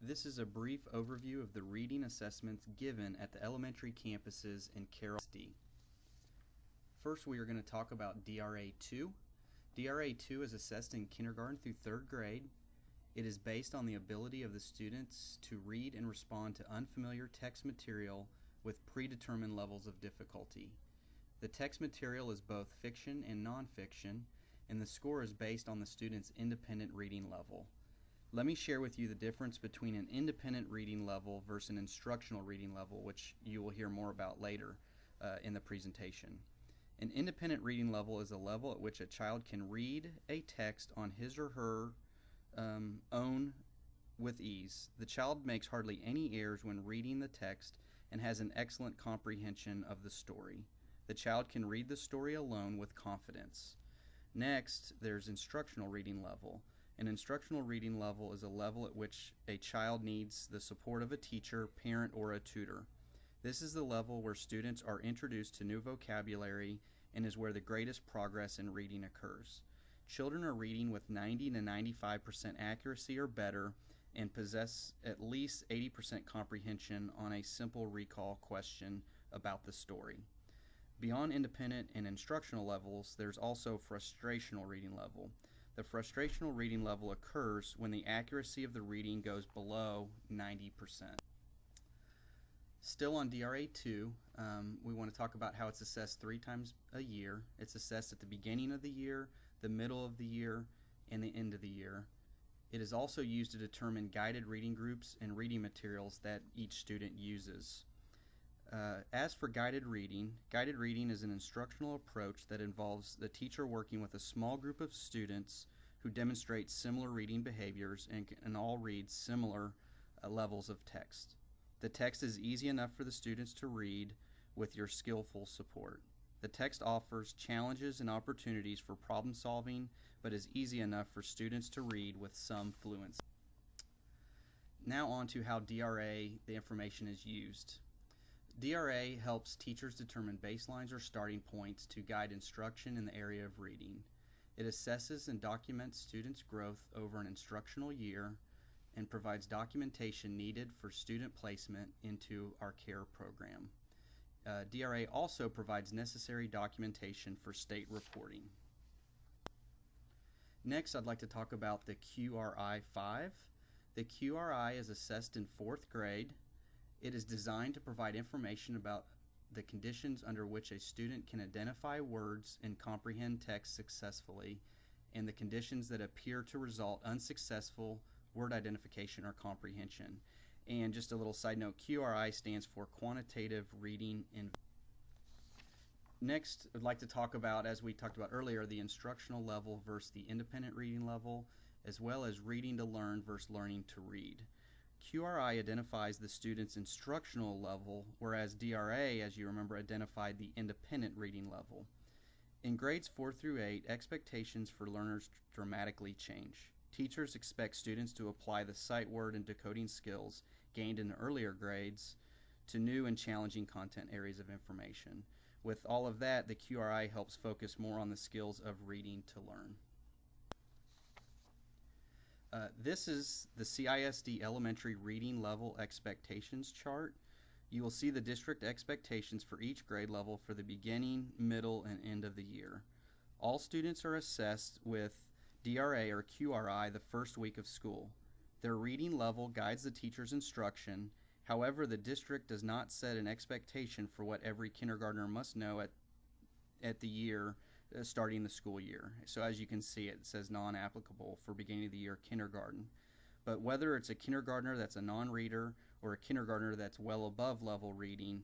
This is a brief overview of the reading assessments given at the elementary campuses in CISD. First, we are going to talk about DRA-2. DRA-2 is assessed in kindergarten through 3rd grade. It is based on the ability of the students to read and respond to unfamiliar text material with predetermined levels of difficulty. The text material is both fiction and nonfiction, and the score is based on the student's independent reading level. Let me share with you the difference between an independent reading level versus an instructional reading level, which you will hear more about later in the presentation. An independent reading level is a level at which a child can read a text on his or her own with ease. The child makes hardly any errors when reading the text and has an excellent comprehension of the story. The child can read the story alone with confidence. Next, there's instructional reading level. An instructional reading level is a level at which a child needs the support of a teacher, parent, or a tutor. This is the level where students are introduced to new vocabulary and is where the greatest progress in reading occurs. Children are reading with 90 to 95% accuracy or better and possess at least 80% comprehension on a simple recall question about the story. Beyond independent and instructional levels, there's also frustrational reading level. The frustrational reading level occurs when the accuracy of the reading goes below 90%. Still on DRA-2, we want to talk about how it's assessed 3 times a year. It's assessed at the beginning of the year, the middle of the year, and the end of the year. It is also used to determine guided reading groups and reading materials that each student uses. As for guided reading is an instructional approach that involves the teacher working with a small group of students who demonstrate similar reading behaviors and can all read similar levels of text. The text is easy enough for the students to read with your skillful support. The text offers challenges and opportunities for problem solving, but is easy enough for students to read with some fluency. Now on to how DRA, the information, is used. DRA helps teachers determine baselines or starting points to guide instruction in the area of reading. It assesses and documents students' growth over an instructional year and provides documentation needed for student placement into our CARE program. DRA also provides necessary documentation for state reporting. Next, I'd like to talk about the QRI-5. The QRI is assessed in 4th grade. It is designed to provide information about the conditions under which a student can identify words and comprehend text successfully, and the conditions that appear to result unsuccessful word identification or comprehension. And just a little side note, QRI stands for Quantitative Reading. Next, I'd like to talk about, as we talked about earlier, the instructional level versus the independent reading level, as well as reading to learn versus learning to read. QRI identifies the student's instructional level, whereas DRA, as you remember, identified the independent reading level. In grades 4 through 8, expectations for learners dramatically change. Teachers expect students to apply the sight word and decoding skills gained in earlier grades to new and challenging content areas of information. With all of that, the QRI helps focus more on the skills of reading to learn. This is the CISD elementary reading level expectations chart. You will see the district expectations for each grade level for the beginning, middle, and end of the year. All students are assessed with DRA or QRI the first week of school. Their reading level guides the teacher's instruction. However, the district does not set an expectation for what every kindergartner must know at the year starting the school year. So as you can see, it says non-applicable for beginning of the year kindergarten. But whether it's a kindergartner that's a non-reader or a kindergartner that's well above level reading,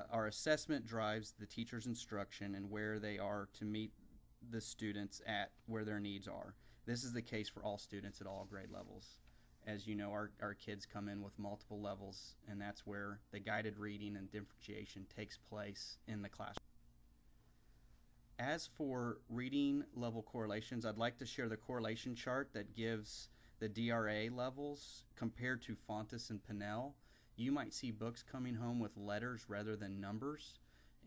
our assessment drives the teacher's instruction and where they are to meet the students at where their needs are. This is the case for all students at all grade levels. As you know, our kids come in with multiple levels, and that's where the guided reading and differentiation takes place in the classroom. As for reading level correlations, I'd like to share the correlation chart that gives the DRA levels compared to Fontes and Pinnell. You might see books coming home with letters rather than numbers,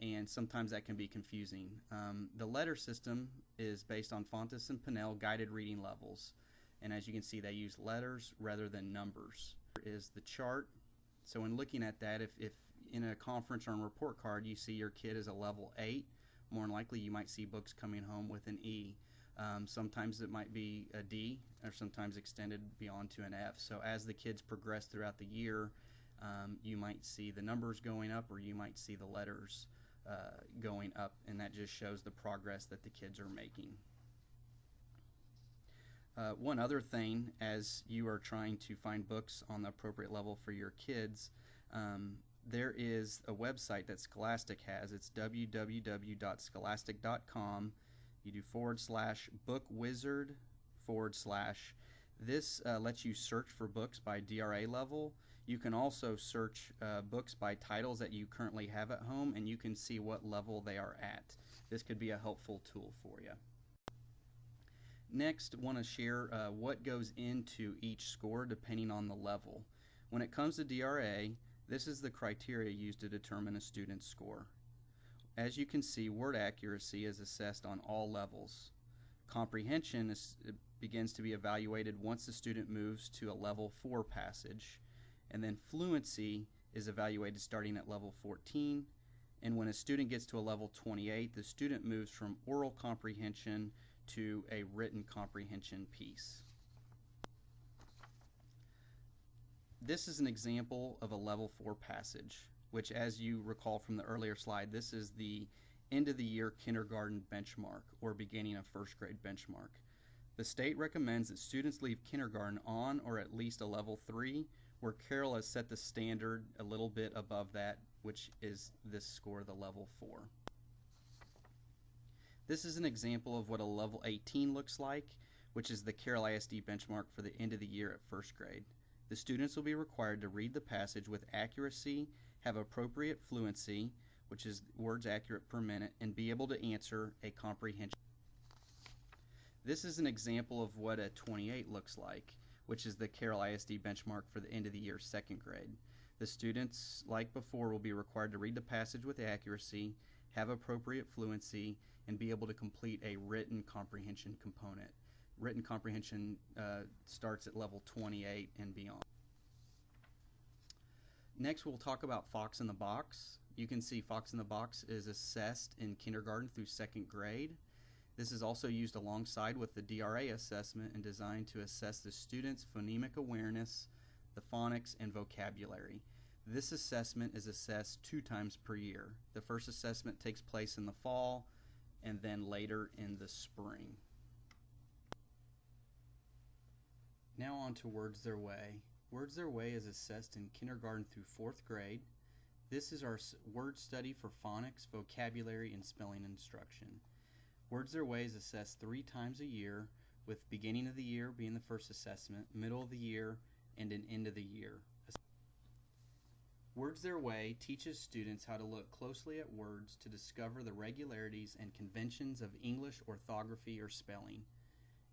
and sometimes that can be confusing. The letter system is based on Fontes and Pinnell guided reading levels, and as you can see, they use letters rather than numbers. is the chart. So in looking at that, if in a conference or on a report card you see your kid is a level 8, more than likely you might see books coming home with an E. Sometimes it might be a D, or sometimes extended beyond to an F. So as the kids progress throughout the year, you might see the numbers going up, or you might see the letters going up, and that just shows the progress that the kids are making. One other thing, as you are trying to find books on the appropriate level for your kids, there is a website that Scholastic has. It's www.scholastic.com. You do /bookwizard/. This lets you search for books by DRA level. You can also search books by titles that you currently have at home, and you can see what level they are at. This could be a helpful tool for you. Next, I want to share what goes into each score depending on the level. When it comes to DRA, this is the criteria used to determine a student's score. As you can see, word accuracy is assessed on all levels. Comprehension begins to be evaluated once the student moves to a level 4 passage, and then fluency is evaluated starting at level 14, and when a student gets to a level 28, the student moves from oral comprehension to a written comprehension piece. This is an example of a level 4 passage, which, as you recall from the earlier slide, this is the end of the year kindergarten benchmark, or beginning of first grade benchmark. The state recommends that students leave kindergarten on or at least a level 3, where Carroll has set the standard a little bit above that, which is this score, the level 4. This is an example of what a level 18 looks like, which is the Carroll ISD benchmark for the end of the year at first grade. The students will be required to read the passage with accuracy, have appropriate fluency, which is words accurate per minute, and be able to answer a comprehension. This is an example of what a 28 looks like, which is the Carroll ISD benchmark for the end of the year second grade. The students, like before, will be required to read the passage with accuracy, have appropriate fluency, and be able to complete a written comprehension component. Written comprehension starts at level 28 and beyond. Next, we'll talk about Fox in the Box. You can see Fox in the Box is assessed in kindergarten through second grade. This is also used alongside with the DRA assessment and designed to assess the student's phonemic awareness, the phonics, and vocabulary. This assessment is assessed 2 times per year. The first assessment takes place in the fall, and then later in the spring. Now on to Words Their Way. Words Their Way is assessed in kindergarten through 4th grade. This is our word study for phonics, vocabulary, and spelling instruction. Words Their Way is assessed 3 times a year, with beginning of the year being the first assessment, middle of the year, and an end of the year. Words Their Way teaches students how to look closely at words to discover the regularities and conventions of English orthography or spelling.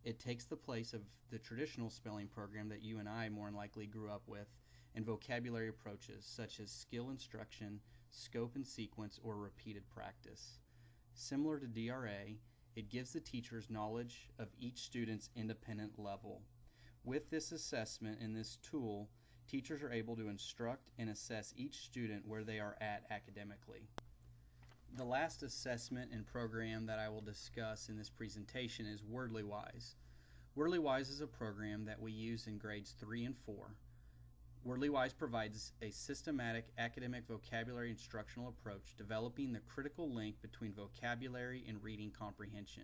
It takes the place of the traditional spelling program that you and I more than likely grew up with, and vocabulary approaches such as skill instruction, scope and sequence, or repeated practice. Similar to DRA, it gives the teachers knowledge of each student's independent level. With this assessment and this tool, teachers are able to instruct and assess each student where they are at academically. The last assessment and program that I will discuss in this presentation is Wordly Wise. Wordly Wise is a program that we use in grades 3 and 4. Wordly Wise provides a systematic academic vocabulary instructional approach, developing the critical link between vocabulary and reading comprehension.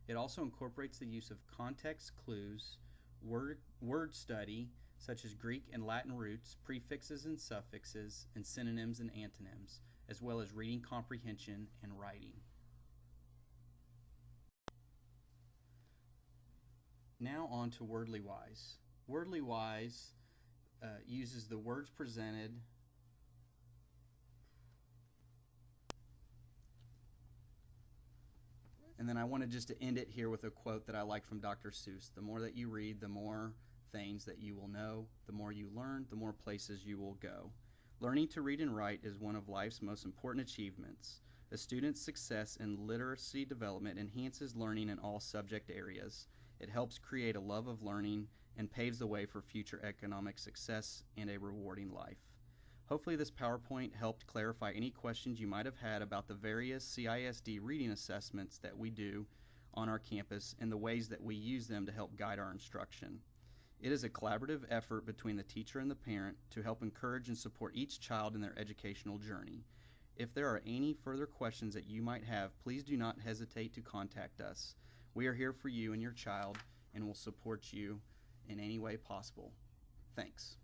It also incorporates the use of context clues, word study, such as Greek and Latin roots, prefixes and suffixes, and synonyms and antonyms, as well as reading comprehension and writing. Now on to Wordly Wise. Wordly Wise uses the words presented and then I wanted just to end it here with a quote that I like from Dr. Seuss. The more that you read, the more things that you will know. The more you learn, the more places you will go. Learning to read and write is one of life's most important achievements. A student's success in literacy development enhances learning in all subject areas. It helps create a love of learning and paves the way for future economic success and a rewarding life. Hopefully this PowerPoint helped clarify any questions you might have had about the various CISD reading assessments that we do on our campus and the ways that we use them to help guide our instruction. It is a collaborative effort between the teacher and the parent to help encourage and support each child in their educational journey. If there are any further questions that you might have, please do not hesitate to contact us. We are here for you and your child and will support you in any way possible. Thanks.